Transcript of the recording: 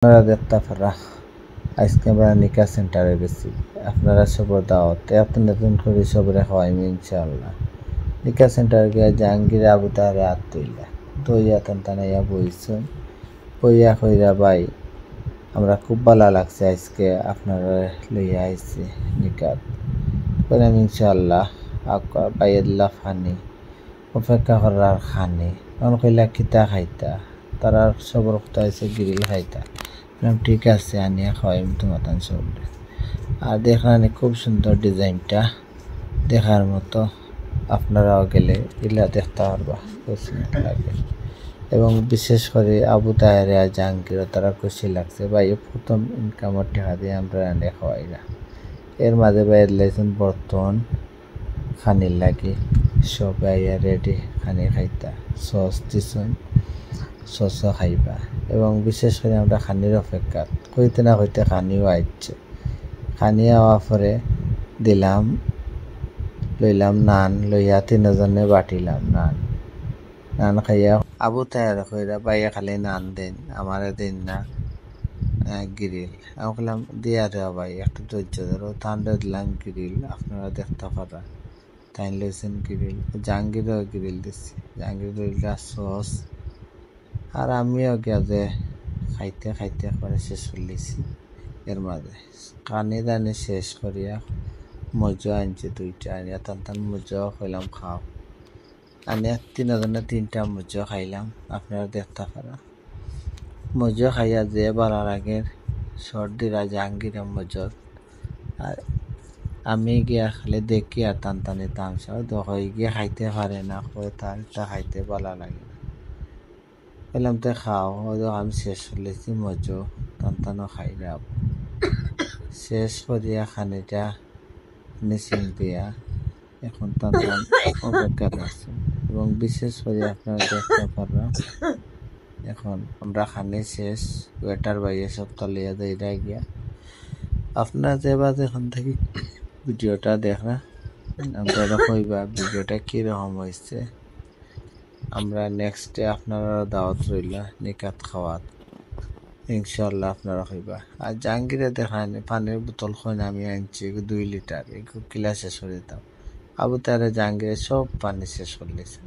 আপনারা দেখতে পারা আজকে আমরা নিকা সেন্টারে গেছি। আপনারা সবর দাওয়াতে আপনি নতুন করে সবরে খাওয়াইমি ইনশাআল্লাহ। নিকা সেন্টারে গিয়ে জাহাঙ্গীর আবু তাহারে হাত দইয়া টানটানাইয়া বইছেন বইয়া কইরা ভাই আমরা খুব ভালো লাগছে আজকে আপনারা লইয়া আইছি নিকাত কইলাম ইনশাআল্লাহ বাইয়েল্লা ফানি অপেক্ষা করার খানি তখন কইলা কিতা খাইতা তারা সবর কথা হয়েছে গ্রিল খাইতা। ঠিক আছে আনিয়া খাওয়াইম তোমার সবরে। আর দেখলাম খুব সুন্দর ডিজাইনটা দেখার মতো, আপনারাও গেলে এগুলা দেখতে পারবা লাগে। এবং বিশেষ করে আবু তাহেরে আর জাহাঙ্গীরও তারা খুশি লাগছে ভাই প্রথম ইনকামের টাকা দিয়ে আমরা রান্না খাওয়াইরা। এর মাঝে বাইরে লাইছেন বর্তমান খানির লাগে সব আইয়া রেডি খানি খাইতা সস দিছেন সসও খাইবা। এবং বিশেষ করে আমরা খানির অপেক্ষা কইতে না কইতে খানিও আইছে। খানি আওয়ার পরে লইলাম নান লইয়া তিনজনে বাটিলাম নান খাইয়া আবু তায়ার কইরা বাইয়া খালি নান দেন আমারে দেন না গ্রিল। আমি বললাম দিয়া রে ভাই একটু ধৈর্য ধরো ঠান্ডা দিলাম গ্রিল আপনারা দেখতে পারা। তাই লইছেন গ্রিল জাহাঙ্গীরও গ্রিল দিচ্ছি জাহাঙ্গীর লইলা সস আর আমিও গিয়ে খাইতে খাইতে একবারে শেষ করলেছি। এর মাঝে কানি দানি শেষ করিয়া মজা আনছে দুইটা আনিয়া টান মজাও খাইলাম খাও আনিয়া তিনজনে তিনটা মজা খাইলাম আপনারা দেখতে পারা। মজা খাইয়া যে বালার আগের সর্দিরা জাহাঙ্গীর মজত আর আমি গিয়া খালি দেখি আর টানটানি তামসা দখই গিয়ে খাইতে পারে না কয়ে তারটা খাইতে ভালো লাগে না বললাম তো খাও আমি শেষ করলেছি মজো টানটানো খাইলাম শেষ করিয়া খানিটা নিচিং দিয়া এখন টানটান অপেক্ষা করছে। এবং বিশেষ করে আপনারা দেখতে পারবেন এখন আমরা খানি শেষ ওয়েটার বাইয়ে সব তলিয়া দেয় গিয়া। আপনারা যেবার এখান থেকে ভিডিওটা দেখা আপনারা কইবা ভিডিওটা কীরকম হয়েছে। আমরা নেক্সটে আপনারা দাওয়াত রইলা নিকাত খাওয়াত ইনশাল্লাহ আপনারা কইবা। আর জাহাঙ্গীরে দেখান পানির বোতল খোন আমি আনছি 2 লিটার কিলা শেষ করে দিতাম। আবু তারে জাহাঙ্গীরে সব পানি শেষ করলেছে।